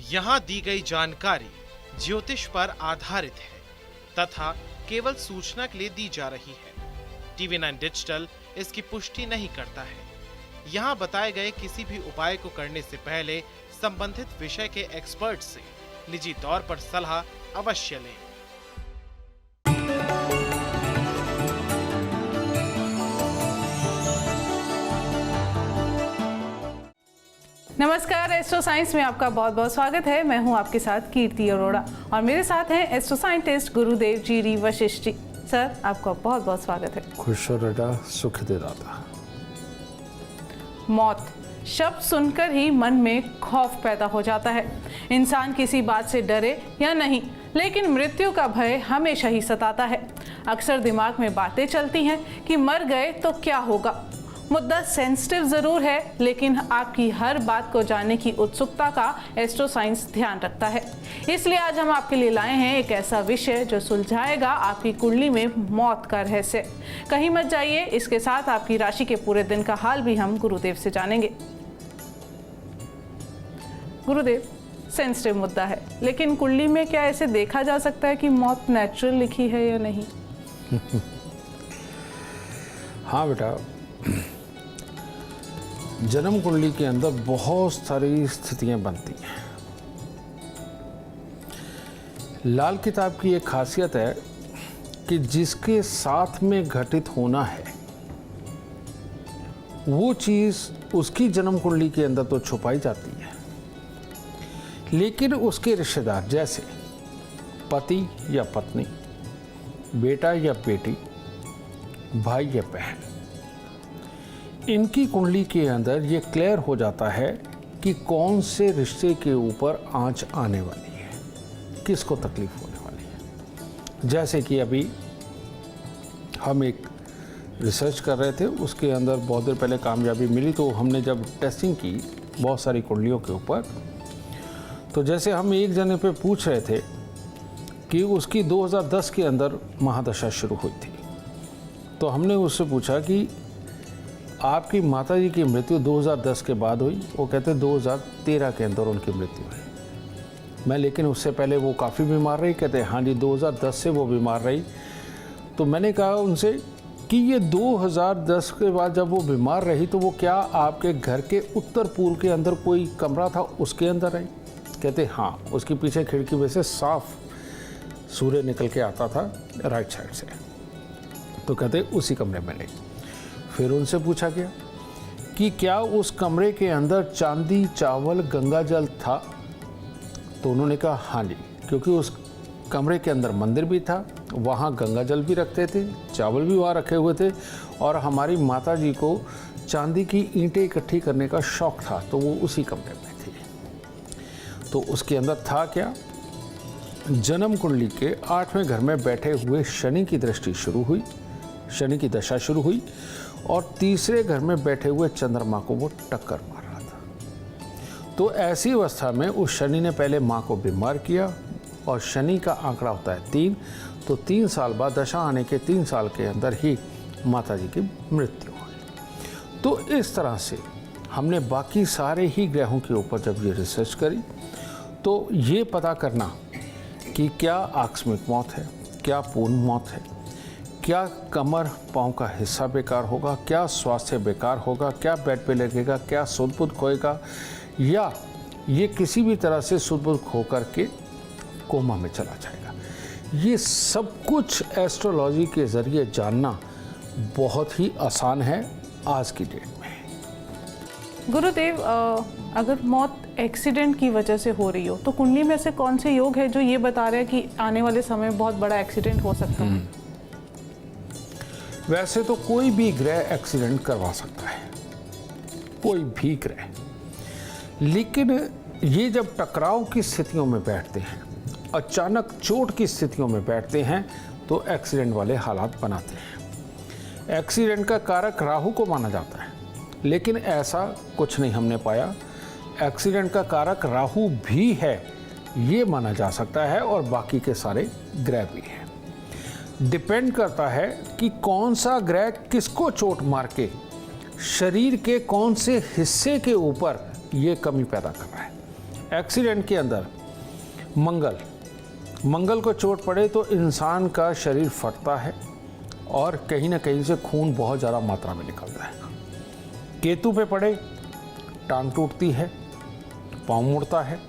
यहाँ दी गई जानकारी ज्योतिष पर आधारित है तथा केवल सूचना के लिए दी जा रही है। TV9 डिजिटल इसकी पुष्टि नहीं करता है। यहाँ बताए गए किसी भी उपाय को करने से पहले संबंधित विषय के एक्सपर्ट से निजी तौर पर सलाह अवश्य लें। नमस्कार, एस्ट्रो साइंस में आपका बहुत बहुत स्वागत है। मैं हूं आपके साथ कीर्ति अरोड़ा और मेरे साथ हैं एस्ट्रो साइंटिस्ट गुरुदेव G D Vashishtha ji. Sir, आपका बहुत बहुत स्वागत है। खुश रहा, सुख दे दाता। मौत शब्द सुनकर ही मन में खौफ पैदा हो जाता है। इंसान किसी बात से डरे या नहीं, लेकिन मृत्यु का भय हमेशा ही सताता है। अक्सर दिमाग में बातें चलती हैं कि मर गए तो क्या होगा। मुद्दा सेंसिटिव जरूर है, लेकिन आपकी हर बात को जानने की उत्सुकता का एस्ट्रो साइंस ध्यान रखता है। इसलिए आज हम आपके लिए लाए हैं एक ऐसा विषय जो सुलझाएगा आपकी कुंडली में मौत का रहस्य। कहीं मत जाइए, इसके साथ आपकी राशि के पूरे दिन का हाल भी हम गुरुदेव से जानेंगे। गुरुदेव, सेंसिटिव मुद्दा है, लेकिन कुंडली में क्या ऐसे देखा जा सकता है कि मौत नेचुरल लिखी है या नहीं? हाँ बेटा, जन्म कुंडली के अंदर बहुत सारी स्थितियां बनती हैं। लाल किताब की एक खासियत है कि जिसके साथ में घटित होना है वो चीज उसकी जन्म कुंडली के अंदर तो छुपाई जाती है, लेकिन उसके रिश्तेदार जैसे पति या पत्नी, बेटा या बेटी, भाई या बहन, इनकी कुंडली के अंदर ये क्लियर हो जाता है कि कौन से रिश्ते के ऊपर आंच आने वाली है, किसको तकलीफ होने वाली है। जैसे कि अभी हम एक रिसर्च कर रहे थे, उसके अंदर बहुत देर पहले कामयाबी मिली, तो हमने जब टेस्टिंग की बहुत सारी कुंडलियों के ऊपर, तो जैसे हम एक जने पे पूछ रहे थे कि उसकी 2010 के अंदर महादशा शुरू हुई थी, तो हमने उससे पूछा कि आपकी माताजी की मृत्यु 2010 के बाद हुई। वो कहते 2013 के अंदर उनकी मृत्यु हुई। मैं लेकिन उससे पहले वो काफ़ी बीमार रही। कहते हाँ जी, 2010 से वो बीमार रही। तो मैंने कहा उनसे कि ये 2010 के बाद जब वो बीमार रही तो वो क्या आपके घर के उत्तर पूर्व के अंदर कोई कमरा था, उसके अंदर रही? कहते हाँ, उसके पीछे खिड़की में से साफ सूर्य निकल के आता था राइट साइड से। तो कहते उसी कमरे में नहीं। फिर उनसे पूछा गया कि क्या उस कमरे के अंदर चांदी, चावल, गंगा जल था? तो उन्होंने कहा हाँ जी, क्योंकि उस कमरे के अंदर मंदिर भी था, वहाँ गंगा जल भी रखते थे, चावल भी वहाँ रखे हुए थे, और हमारी माता जी को चांदी की ईंटें इकट्ठी करने का शौक था, तो वो उसी कमरे में थी। तो उसके अंदर था क्या? जन्म कुंडली के 8वें घर में बैठे हुए शनि की दृष्टि शुरू हुई, शनि की दशा शुरू हुई, और तीसरे घर में बैठे हुए चंद्रमा को वो टक्कर मार रहा था। तो ऐसी अवस्था में उस शनि ने पहले माँ को बीमार किया, और शनि का आंकड़ा होता है 3, तो 3 साल बाद, दशा आने के 3 साल के अंदर ही माता जी की मृत्यु हुई। तो इस तरह से हमने बाकी सारे ही ग्रहों के ऊपर जब ये रिसर्च करी, तो ये पता करना कि क्या आकस्मिक मौत है, क्या पूर्ण मौत है, क्या कमर पाँव का हिस्सा बेकार होगा, क्या स्वास्थ्य बेकार होगा, क्या बेड पे लगेगा, क्या सुध बुध खोएगा, या ये किसी भी तरह से सुध बुध खो करके कोमा में चला जाएगा। ये सब कुछ एस्ट्रोलॉजी के ज़रिए जानना बहुत ही आसान है आज की डेट में। गुरुदेव, अगर मौत एक्सीडेंट की वजह से हो रही हो तो कुंडली में से कौन से योग है जो ये बता रहे हैं कि आने वाले समय में बहुत बड़ा एक्सीडेंट हो सकता है? वैसे तो कोई भी ग्रह एक्सीडेंट करवा सकता है, कोई भी ग्रह, लेकिन ये जब टकराव की स्थितियों में बैठते हैं, अचानक चोट की स्थितियों में बैठते हैं, तो एक्सीडेंट वाले हालात बनाते हैं। एक्सीडेंट का कारक राहु को माना जाता है, लेकिन ऐसा कुछ नहीं हमने पाया। एक्सीडेंट का कारक राहु भी है, ये माना जा सकता है, और बाकी के सारे ग्रह भी हैं। डिपेंड करता है कि कौन सा ग्रह किसको चोट मार के शरीर के कौन से हिस्से के ऊपर ये कमी पैदा कर रहा है। एक्सीडेंट के अंदर मंगल को चोट पड़े तो इंसान का शरीर फटता है और कहीं ना कहीं से खून बहुत ज़्यादा मात्रा में निकलता है। केतु पे पड़े टांग टूटती है, पाँव मुड़ता है,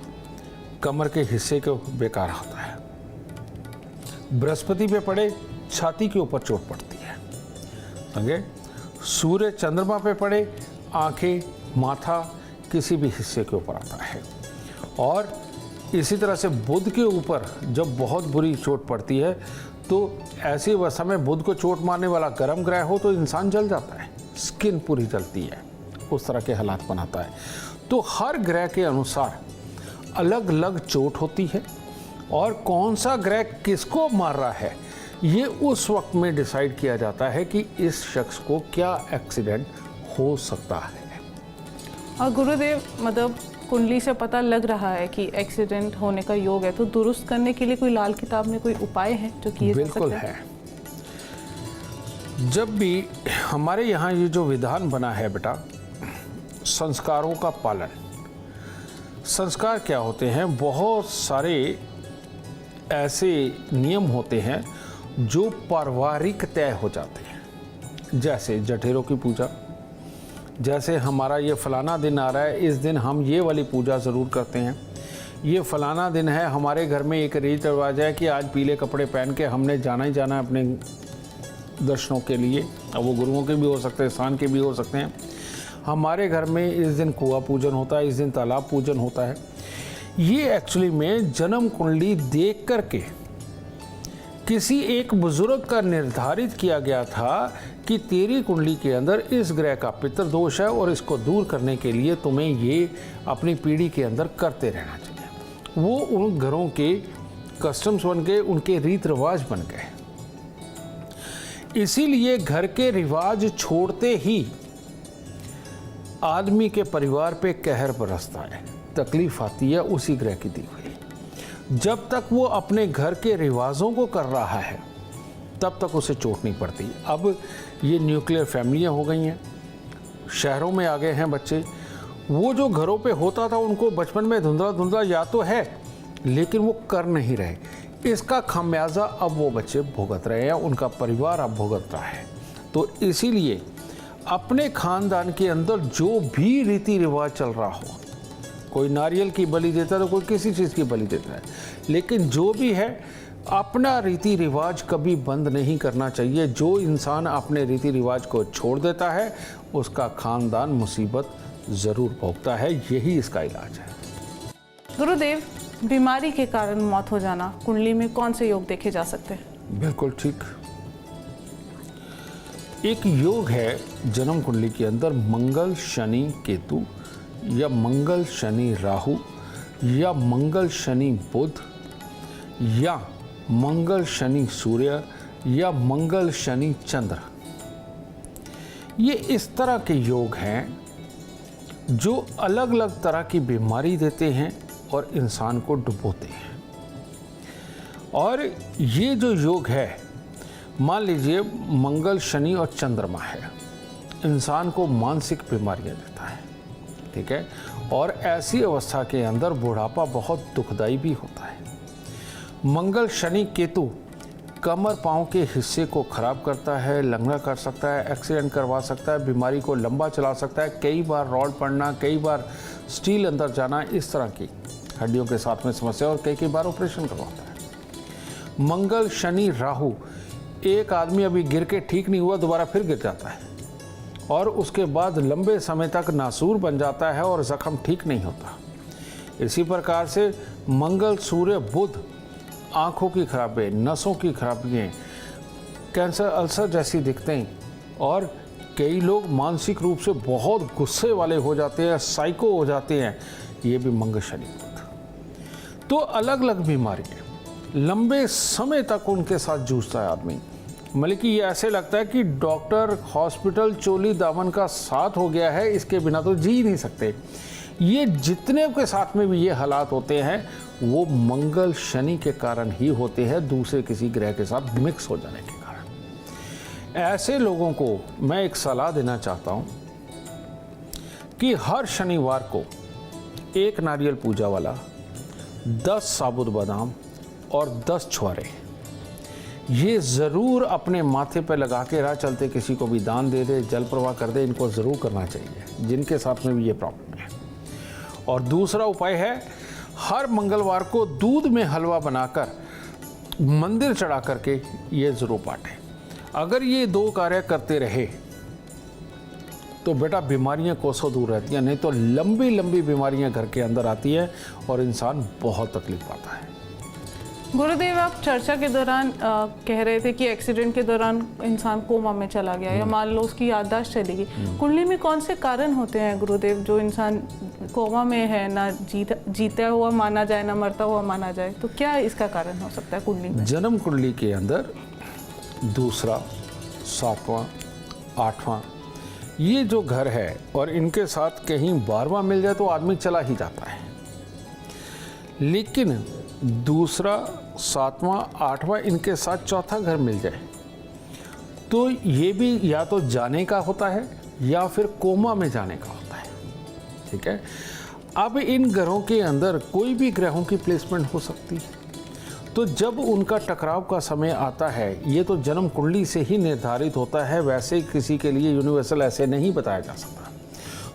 कमर के हिस्से को बेकार होता है। बृहस्पति पे पड़े छाती के ऊपर चोट पड़ती है। समझे? सूर्य चंद्रमा पे पड़े आंखें, माथा किसी भी हिस्से के ऊपर आता है। और इसी तरह से बुध के ऊपर जब बहुत बुरी चोट पड़ती है तो ऐसी अवस्था में बुध को चोट मारने वाला गर्म ग्रह हो तो इंसान जल जाता है, स्किन पूरी जलती है, उस तरह के हालात बनाता है। तो हर ग्रह के अनुसार अलग अलग चोट होती है और कौन सा ग्रह किसको मार रहा है ये उस वक्त में डिसाइड किया जाता है कि इस शख्स को क्या एक्सीडेंट हो सकता है। और गुरुदेव मतलब कुंडली से पता लग रहा है कि एक्सीडेंट होने का योग है, तो दुरुस्त करने के लिए कोई लाल किताब में कोई उपाय है जो किए जा सकते हैं? बिल्कुल है। जब भी हमारे यहाँ ये जो विधान बना है बेटा, संस्कारों का पालन। संस्कार क्या होते हैं? बहुत सारे ऐसे नियम होते हैं जो पारिवारिक तय हो जाते हैं, जैसे जठेरों की पूजा, जैसे हमारा ये फलाना दिन आ रहा है, इस दिन हम ये वाली पूजा ज़रूर करते हैं। ये फलाना दिन है, हमारे घर में एक रीति रिवाज है कि आज पीले कपड़े पहन के हमने जाना ही जाना है अपने दर्शनों के लिए। अब वो गुरुओं के भी हो सकते हैं, स्थान के भी हो सकते हैं। हमारे घर में इस दिन कुआं पूजन होता है, इस दिन तालाब पूजन होता है। ये एक्चुअली में जन्म कुंडली देख करके किसी एक बुजुर्ग का निर्धारित किया गया था कि तेरी कुंडली के अंदर इस ग्रह का पितृदोष है और इसको दूर करने के लिए तुम्हें ये अपनी पीढ़ी के अंदर करते रहना चाहिए। वो उन घरों के कस्टम्स बन गए, उनके रीत रिवाज बन गए। इसीलिए घर के रिवाज छोड़ते ही आदमी के परिवार पे कहर बरसता है, तकलीफ आती है उसी ग्रह की दी हुई। जब तक वो अपने घर के रिवाजों को कर रहा है तब तक उसे चोट नहीं पड़ती। अब ये न्यूक्लियर फैमिलियां हो गई हैं, शहरों में आ गए हैं बच्चे। वो जो घरों पे होता था उनको बचपन में धुंधला धुंधला याद तो है, लेकिन वो कर नहीं रहे। इसका खामियाजा अब वो बच्चे भुगत रहे हैं, उनका परिवार अब भुगत रहा है। तो इसीलिए अपने खानदान के अंदर जो भी रीति रिवाज चल रहा हो, कोई नारियल की बलि देता है तो कोई किसी चीज़ की बलि देता है, लेकिन जो भी है अपना रीति रिवाज कभी बंद नहीं करना चाहिए। जो इंसान अपने रीति रिवाज को छोड़ देता है उसका खानदान मुसीबत ज़रूर भोगता है। यही इसका इलाज है। गुरुदेव, बीमारी के कारण मौत हो जाना, कुंडली में कौन से योग देखे जा सकते हैं? बिल्कुल ठीक। एक योग है जन्म कुंडली के अंदर मंगल शनि केतु, या मंगल शनि राहु, या मंगल शनि बुध, या मंगल शनि सूर्य, या मंगल शनि चंद्र। ये इस तरह के योग हैं जो अलग अलग तरह की बीमारी देते हैं और इंसान को डुबोते हैं। और ये जो योग है, मान लीजिए मंगल शनि और चंद्रमा है, इंसान को मानसिक बीमारियां देता है, ठीक है। और ऐसी अवस्था के अंदर बुढ़ापा बहुत दुखदाई भी होता है। मंगल शनि केतु कमर पाँव के हिस्से को खराब करता है, लंगड़ा कर सकता है, एक्सीडेंट करवा सकता है, बीमारी को लंबा चला सकता है, कई बार रॉड पड़ना, कई बार स्टील अंदर जाना, इस तरह की हड्डियों के साथ में समस्या, और कई बार ऑपरेशन करवाता है। मंगल शनि राहु, एक आदमी अभी गिर के ठीक नहीं हुआ, दोबारा फिर गिर जाता है और उसके बाद लंबे समय तक नासूर बन जाता है और जख्म ठीक नहीं होता। इसी प्रकार से मंगल सूर्य बुध आँखों की खराबी, नसों की खराबियाँ, कैंसर अल्सर जैसी दिखते हैं, और कई लोग मानसिक रूप से बहुत गुस्से वाले हो जाते हैं, साइको हो जाते हैं, ये भी मंगल शनि बुध। तो अलग अलग बीमारियाँ लंबे समय तक उनके साथ जूझता है आदमी। मतलब कि ये ऐसे लगता है कि डॉक्टर, हॉस्पिटल, चोली दामन का साथ हो गया है, इसके बिना तो जी नहीं सकते। ये जितने के साथ में भी ये हालात होते हैं वो मंगल शनि के कारण ही होते हैं, दूसरे किसी ग्रह के साथ मिक्स हो जाने के कारण। ऐसे लोगों को मैं एक सलाह देना चाहता हूँ कि हर शनिवार को 1 नारियल पूजा वाला, 10 साबुत बादाम और 10 छुआरे, ये ज़रूर अपने माथे पे लगा के राह चलते किसी को भी दान दे दे, जल प्रवाह कर दे। इनको ज़रूर करना चाहिए जिनके साथ में भी ये प्रॉब्लम है। और दूसरा उपाय है, हर मंगलवार को दूध में हलवा बनाकर मंदिर चढ़ा करके ये ज़रूर बांटें। अगर ये 2 कार्य करते रहे तो बेटा बीमारियां कोसों दूर रहती हैं, नहीं तो लंबी लंबी बीमारियां घर के अंदर आती हैं और इंसान बहुत तकलीफ पाता है। गुरुदेव, आप चर्चा के दौरान कह रहे थे कि एक्सीडेंट के दौरान इंसान कोमा में चला गया या मान लो उसकी याददाश्त चली गई। कुंडली में कौन से कारण होते हैं गुरुदेव जो इंसान कोमा में है, ना जीता हुआ माना जाए ना मरता हुआ माना जाए, तो क्या इसका कारण हो सकता है कुंडली में? जन्म कुंडली के अंदर 2, 7वां, 8वां ये जो घर है और इनके साथ कहीं 12वां मिल जाए तो आदमी चला ही जाता है। लेकिन 2, 7वां, 8वां इनके साथ चौथा घर मिल जाए तो ये भी या तो जाने का होता है या फिर कोमा में जाने का होता है। ठीक है, अब इन ग्रहों के अंदर कोई भी ग्रहों की प्लेसमेंट हो सकती है। तो जब उनका टकराव का समय आता है, ये तो जन्म कुंडली से ही निर्धारित होता है, वैसे किसी के लिए यूनिवर्सल ऐसे नहीं बताया जा सकता।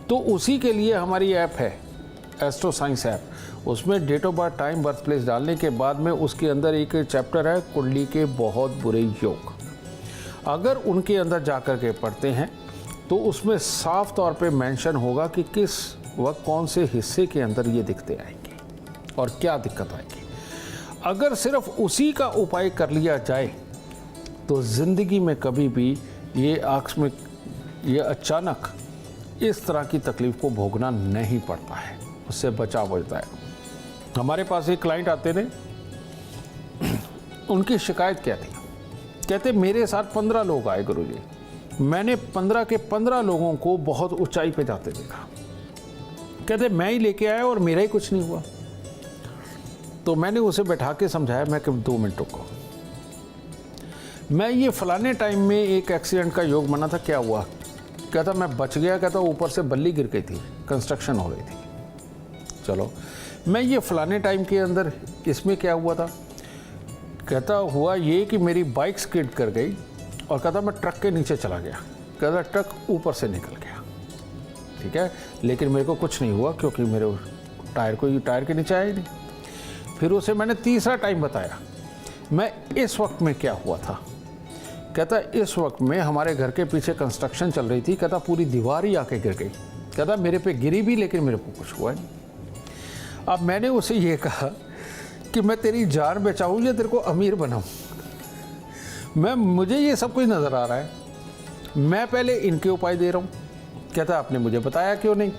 तो उसी के लिए हमारी ऐप है, एस्ट्रो साइंस ऐप। उसमें date of birth, time, birth place डालने के बाद में उसके अंदर एक चैप्टर है कुंडली के बहुत बुरे योग। अगर उनके अंदर जाकर के पढ़ते हैं तो उसमें साफ तौर पे मेंशन होगा कि किस वक्त कौन से हिस्से के अंदर ये दिक्कतें आएंगी और क्या दिक्कत आएगी। अगर सिर्फ उसी का उपाय कर लिया जाए तो ज़िंदगी में कभी भी ये आकस्मिक, ये अचानक इस तरह की तकलीफ़ को भोगना नहीं पड़ता है, उससे बचाव होता है। हमारे पास एक क्लाइंट आते थे, उनकी शिकायत क्या थी? कहते मेरे साथ 15 लोग आए गुरुजी, मैंने 15 के 15 लोगों को बहुत ऊंचाई पे जाते देखा। कहते मैं ही लेके आया और मेरा ही कुछ नहीं हुआ। तो मैंने उसे बैठा के समझाया, मैं कि 2 मिनट रुको, मैं ये फलाने टाइम में एक एक्सीडेंट का योग बना था, क्या हुआ? कहता मैं बच गया। कहता ऊपर से बल्ली गिर गई थी, कंस्ट्रक्शन हो रही थी। चलो, मैं ये फलाने टाइम के अंदर इसमें क्या हुआ था? कहता हुआ ये कि मेरी बाइक स्किड कर गई और कहता मैं ट्रक के नीचे चला गया। कहता ट्रक ऊपर से निकल गया, ठीक है, लेकिन मेरे को कुछ नहीं हुआ क्योंकि मेरे टायर के नीचे आया ही नहीं। फिर उसे मैंने तीसरा टाइम बताया, मैं इस वक्त में क्या हुआ था। कहता इस वक्त में हमारे घर के पीछे कंस्ट्रक्शन चल रही थी। कहता पूरी दीवार ही आके गिर गई। कहता मेरे पे गिरी भी लेकिन मेरे को कुछ हुआ नहीं। अब मैंने उसे ये कहा कि मैं तेरी जान बचाऊं या तेरे को अमीर बनाऊं? मुझे ये सब कुछ नज़र आ रहा है, मैं पहले इनके उपाय दे रहा हूँ। कहता आपने मुझे बताया क्यों नहीं?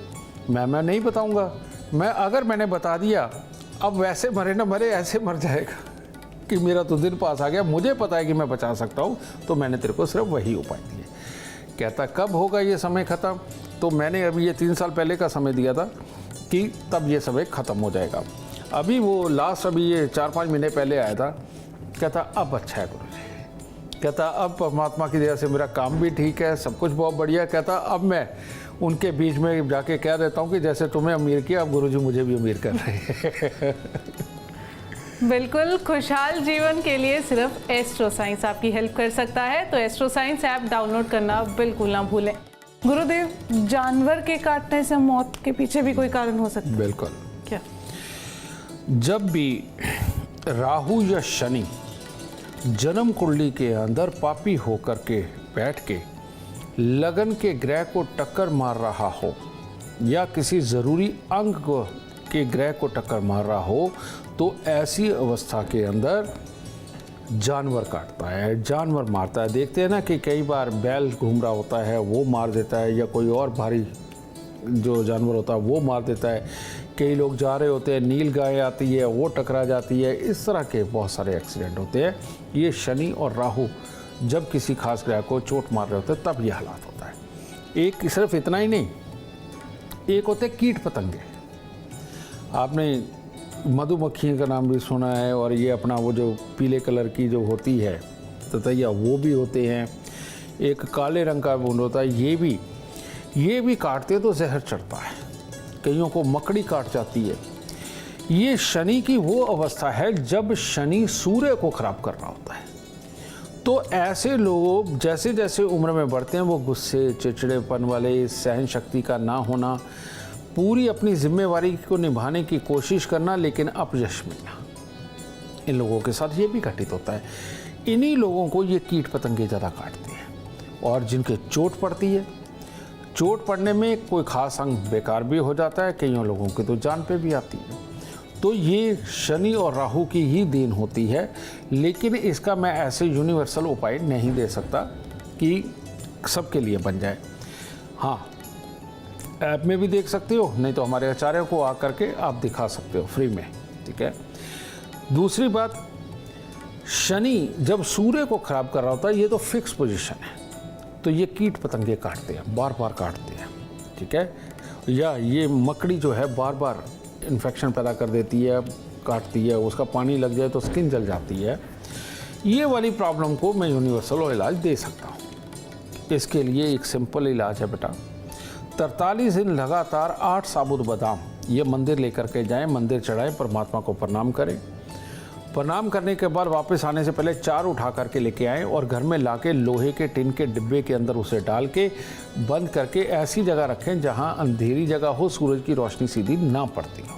मैं नहीं बताऊँगा। अगर मैंने बता दिया, अब वैसे मरे ना मरे ऐसे मर जाएगा कि मेरा तो दिन पास आ गया। मुझे पता है कि मैं बचा सकता हूँ, तो मैंने तेरे को सिर्फ वही उपाय दिए। कहता कब होगा ये समय ख़त्म? तो मैंने अभी ये 3 साल पहले का समय दिया था कि तब ये समय ख़त्म हो जाएगा। अभी वो लास्ट अभी ये 4-5 महीने पहले आया था। कहता अब अच्छा है गुरुजी। कहता अब परमात्मा की दया से मेरा काम भी ठीक है, सब कुछ बहुत बढ़िया। कहता अब मैं उनके बीच में जाके कह देता हूँ कि जैसे तुम्हें अमीर किया, अब गुरुजी मुझे भी अमीर कर रहे हैं। बिल्कुल, खुशहाल जीवन के लिए सिर्फ एस्ट्रो साइंस आपकी हेल्प कर सकता है, तो एस्ट्रो साइंस ऐप डाउनलोड करना बिल्कुल ना भूलें। गुरुदेव, जानवर के काटने से मौत के पीछे भी कोई कारण हो सकता है? बिल्कुल। क्या? जब भी राहु या शनि जन्म कुंडली के अंदर पापी होकर के बैठ के लगन के ग्रह को टक्कर मार रहा हो या किसी ज़रूरी अंग के ग्रह को टक्कर मार रहा हो, तो ऐसी अवस्था के अंदर जानवर काटता है, जानवर मारता है। देखते हैं ना कि कई बार बैल घूम रहा होता है वो मार देता है, या कोई और भारी जो जानवर होता है वो मार देता है। कई लोग जा रहे होते हैं, नील गाय आती है वो टकरा जाती है। इस तरह के बहुत सारे एक्सीडेंट होते हैं। ये शनि और राहु जब किसी खास ग्रह को चोट मार रहे होते हैं तब ये हालात होता है। एक सिर्फ इतना ही नहीं, एक होते कीट पतंगे। आपने मधुमक्खी का नाम भी सुना है, और ये अपना वो जो पीले कलर की जो होती है ततैया, वो भी होते हैं। एक काले रंग का बूंद होता है, ये भी काटते तो जहर चढ़ता है। कईयों को मकड़ी काट जाती है। ये शनि की वो अवस्था है जब शनि सूर्य को खराब कर रहा होता है। तो ऐसे लोग जैसे जैसे उम्र में बढ़ते हैं वो गुस्से, चिड़चिड़ेपन वाले, सहन शक्ति का ना होना, पूरी अपनी जिम्मेवारी को निभाने की कोशिश करना लेकिन अपयश मिलना, इन लोगों के साथ ये भी घटित होता है। इन्हीं लोगों को ये कीट पतंगे ज़्यादा काटते हैं और जिनके चोट पड़ती है, चोट पड़ने में कोई खास अंग बेकार भी हो जाता है, कईयों लोगों की तो जान पे भी आती है। तो ये शनि और राहु की ही देन होती है, लेकिन इसका मैं ऐसे यूनिवर्सल उपाय नहीं दे सकता कि सबके लिए बन जाए। हाँ, ऐप में भी देख सकते हो, नहीं तो हमारे आचार्य को आकर के आप दिखा सकते हो फ्री में, ठीक है। दूसरी बात, शनि जब सूर्य को खराब कर रहा होता है, ये तो फिक्स पोजीशन है, तो ये कीट पतंगे काटते हैं, बार बार काटते हैं, ठीक है। या ये मकड़ी जो है बार बार इन्फेक्शन पैदा कर देती है, काटती है, उसका पानी लग जाए तो स्किन जल जाती है। ये वाली प्रॉब्लम को मैं यूनिवर्सल इलाज दे सकता हूँ। इसके लिए एक सिंपल इलाज है बेटा, 43 दिन लगातार 8 साबुत बादाम ये मंदिर लेकर के जाएं, मंदिर चढ़ाएं, परमात्मा को प्रणाम करें। प्रणाम करने के बाद वापस आने से पहले 4 उठा करके लेके आएं और घर में लाके लोहे के टिन के डिब्बे के अंदर उसे डाल के बंद करके ऐसी जगह रखें जहां अंधेरी जगह हो, सूरज की रोशनी सीधी ना पड़ती हो।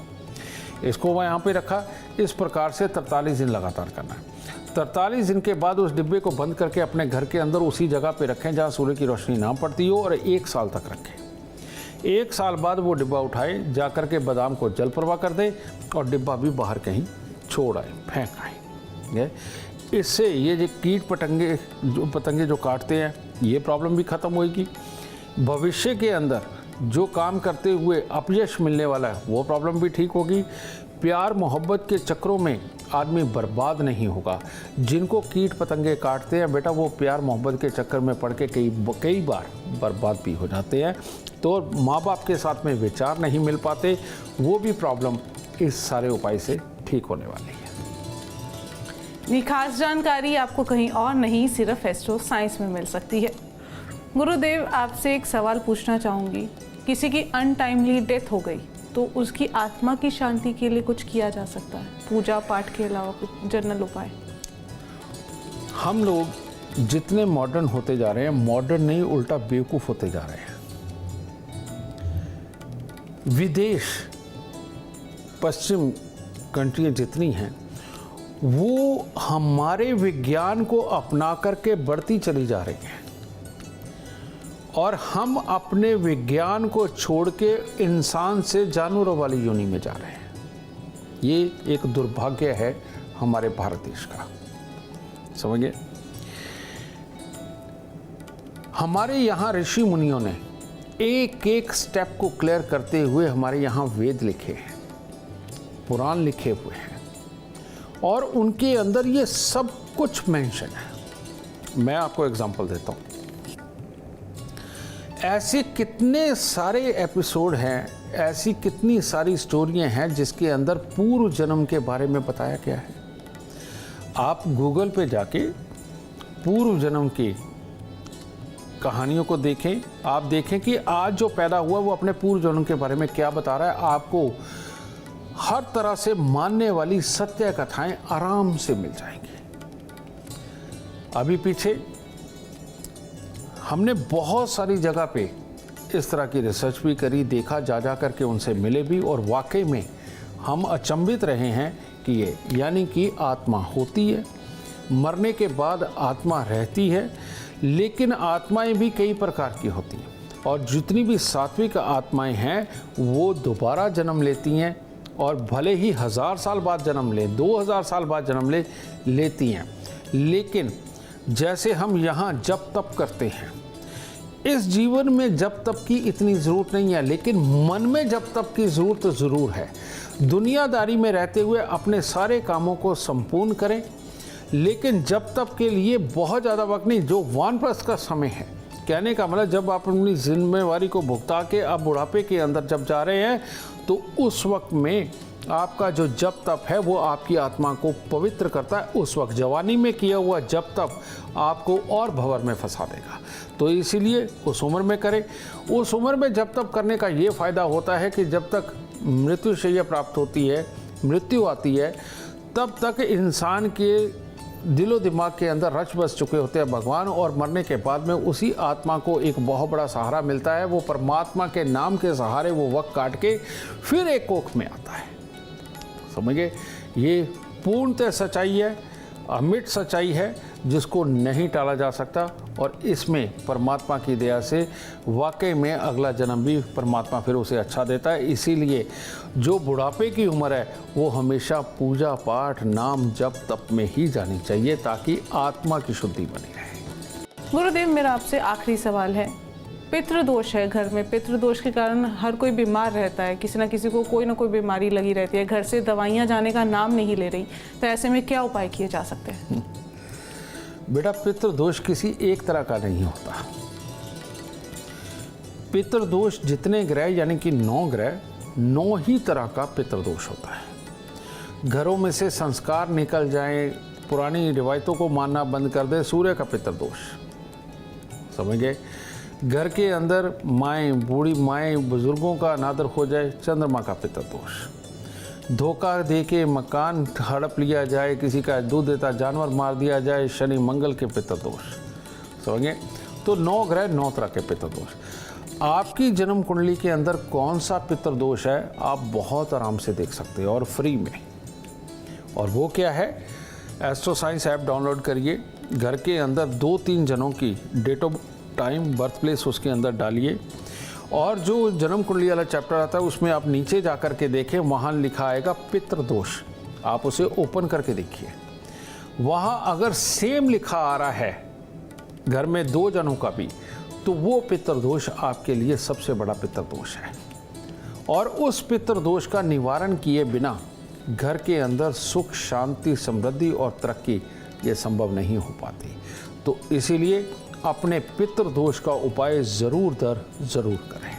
इसको वह यहाँ पे रखा, इस प्रकार से 43 दिन लगातार करना है। 43 दिन के बाद उस डिब्बे को बंद करके अपने घर के अंदर उसी जगह पे रखें जहाँ सूर्य की रोशनी ना पड़ती हो और 1 साल तक रखें। 1 साल बाद वो डिब्बा उठाए, जा कर के बादाम को जल प्रवाह कर दे और डिब्बा भी बाहर कहीं छोड़ आए, फेंक आए। इससे ये जो कीट पतंगे जो काटते हैं, ये प्रॉब्लम भी ख़त्म होगी। भविष्य के अंदर जो काम करते हुए अपयश मिलने वाला है वो प्रॉब्लम भी ठीक होगी। प्यार मोहब्बत के चक्रों में आदमी बर्बाद नहीं होगा। जिनको कीट पतंगे काटते हैं बेटा, वो प्यार मोहब्बत के चक्कर में पड़ के कई बार बर्बाद भी हो जाते हैं। तो माँ बाप के साथ में विचार नहीं मिल पाते, वो भी प्रॉब्लम इस सारे उपाय से ठीक होने वाली है। ये खास जानकारी आपको कहीं और नहीं, सिर्फ एस्ट्रो साइंस में मिल सकती है। गुरुदेव, आपसे एक सवाल पूछना चाहूँगी। किसी की अनटाइमली डेथ हो गई तो उसकी आत्मा की शांति के लिए कुछ किया जा सकता है, पूजा पाठ के अलावा कुछ जनरल उपाय? हम लोग जितने मॉडर्न होते जा रहे हैं, मॉडर्न नहीं उल्टा बेवकूफ़ होते जा रहे हैं। विदेश, पश्चिम कंट्रियाँ जितनी हैं, वो हमारे विज्ञान को अपना करके बढ़ती चली जा रही हैं और हम अपने विज्ञान को छोड़ के इंसान से जानवरों वाली योनि में जा रहे हैं। ये एक दुर्भाग्य है हमारे भारत देश का, समझिए। हमारे यहाँ ऋषि मुनियों ने एक एक स्टेप को क्लियर करते हुए हमारे यहाँ वेद लिखे हैं, पुराण लिखे हुए हैं और उनके अंदर ये सब कुछ मेंशन है। मैं आपको एग्जांपल देता हूँ। ऐसे कितने सारे एपिसोड हैं, ऐसी कितनी सारी स्टोरियां हैं जिसके अंदर पूर्व जन्म के बारे में बताया गया है। आप गूगल पे जाके पूर्व जन्म की कहानियों को देखें, आप देखें कि आज जो पैदा हुआ वो अपने पूर्व जन्म के बारे में क्या बता रहा है। आपको हर तरह से मानने वाली सत्य कथाएं आराम से मिल जाएंगी। अभी पीछे हमने बहुत सारी जगह पे इस तरह की रिसर्च भी करी, देखा, जा करके उनसे मिले भी और वाकई में हम अचंभित रहे हैं कि ये यानी कि आत्मा होती है, मरने के बाद आत्मा रहती है, लेकिन आत्माएं भी कई प्रकार की होती हैं और जितनी भी सात्विक आत्माएं हैं वो दोबारा जन्म लेती हैं और भले ही 1000 साल बाद जन्म ले, 2000 साल बाद जन्म लेती हैं। लेकिन जैसे हम यहाँ जप तप करते हैं, इस जीवन में जप तप की इतनी ज़रूरत नहीं है, लेकिन मन में जप तप की ज़रूरत ज़रूर है। दुनियादारी में रहते हुए अपने सारे कामों को संपूर्ण करें, लेकिन जप तप के लिए बहुत ज़्यादा वक्त नहीं, जो वानप्रस्थ का समय है। कहने का मतलब जब आप अपनी जिम्मेवारी को भुगता के आप बुढ़ापे के अंदर जब जा रहे हैं तो उस वक्त में आपका जो जप तप है वो आपकी आत्मा को पवित्र करता है। उस वक्त जवानी में किया हुआ जप तप आपको और भंवर में फंसा देगा। तो इसीलिए उस उम्र में करें। उस उम्र में जप तप करने का ये फ़ायदा होता है कि जब तक मृत्युशैया प्राप्त होती है, मृत्यु आती है, तब तक इंसान के दिलो दिमाग के अंदर रच बस चुके होते हैं भगवान, और मरने के बाद में उसी आत्मा को एक बहुत बड़ा सहारा मिलता है। वो परमात्मा के नाम के सहारे वो वक्त काट के फिर एक कोख में आता है। समझिए, ये पूर्णतः सच्चाई है, अमिट सच्चाई है, जिसको नहीं टाला जा सकता। और इसमें परमात्मा की दया से वाकई में अगला जन्म भी परमात्मा फिर उसे अच्छा देता है। इसीलिए जो बुढ़ापे की उम्र है वो हमेशा पूजा पाठ नाम जप तप में ही जानी चाहिए, ताकि आत्मा की शुद्धि बनी रहे। गुरुदेव, मेरा आपसे आखिरी सवाल है। पितृदोष है घर में, पितृदोष के कारण हर कोई बीमार रहता है, किसी ना किसी को कोई ना कोई बीमारी लगी रहती है, घर से दवाइयाँ जाने का नाम नहीं ले रही, तो ऐसे में क्या उपाय किए जा सकते हैं? बेटा, पितृदोष किसी एक तरह का नहीं होता। पितृदोष जितने ग्रह यानी कि 9 ग्रह, 9 ही तरह का पितृदोष होता है। घरों में से संस्कार निकल जाएं, पुरानी रिवायतों को मानना बंद कर दे, सूर्य का पितृदोष। समझ गए? घर के अंदर माएँ, बूढ़ी माएँ, बुजुर्गों का अनादर हो जाए, चंद्रमा का पितृदोष। धोखा दे के मकान हड़प लिया जाए, किसी का दूध देता जानवर मार दिया जाए, शनि मंगल के पितृदोष। समझिए, तो 9 ग्रह 9 तरह के पितृदोष। आपकी जन्म कुंडली के अंदर कौन सा पितृदोष है आप बहुत आराम से देख सकते हैं, और फ्री में। और वो क्या है? एस्ट्रो साइंस ऐप डाउनलोड करिए, घर के अंदर 2-3 जनों की date of time, birth place उसके अंदर डालिए, और जो जन्म कुंडली वाला चैप्टर आता है उसमें आप नीचे जा कर के देखें, वहाँ लिखा आएगा पितृदोष। आप उसे ओपन करके देखिए, वहाँ अगर सेम लिखा आ रहा है घर में 2 जनों का भी, तो वो पितृदोष आपके लिए सबसे बड़ा पितृदोष है। और उस पितृदोष का निवारण किए बिना घर के अंदर सुख, शांति, समृद्धि और तरक्की ये संभव नहीं हो पाती। तो इसीलिए अपने पितृदोष का उपाय जरूर करें।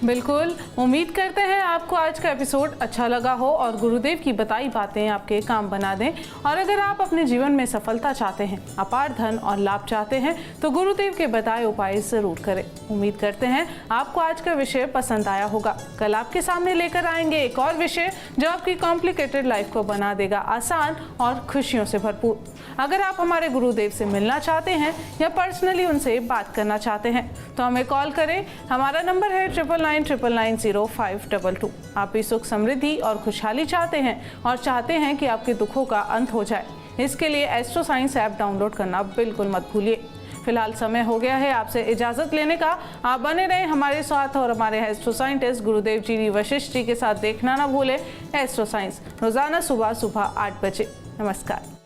बिल्कुल, उम्मीद करते हैं आपको आज का एपिसोड अच्छा लगा हो और गुरुदेव की बताई बातें आपके काम बना दें। और अगर आप अपने जीवन में सफलता चाहते हैं, अपार धन और लाभ चाहते हैं, तो गुरुदेव के बताए उपाय जरूर करें। उम्मीद करते हैं आपको आज का विषय पसंद आया होगा। कल आपके सामने लेकर आएंगे एक और विषय जो आपकी कॉम्प्लिकेटेड लाइफ को बना देगा आसान और खुशियों से भरपूर। अगर आप हमारे गुरुदेव से मिलना चाहते हैं या पर्सनली उनसे बात करना चाहते हैं तो हमें कॉल करें। हमारा नंबर है 99990522। आप भी सुख, समृद्धि और खुशहाली चाहते हैं और चाहते हैं कि आपके दुखों का अंत हो जाए, इसके लिए एस्ट्रो साइंस ऐप डाउनलोड करना बिल्कुल मत भूलिए। फिलहाल समय हो गया है आपसे इजाजत लेने का। आप बने रहें हमारे साथ और हमारे एस्ट्रो साइंटिस्ट गुरुदेव जी वशिष्ठ जी के साथ देखना ना भूलें एस्ट्रो साइंस, रोजाना सुबह 8 बजे। नमस्कार।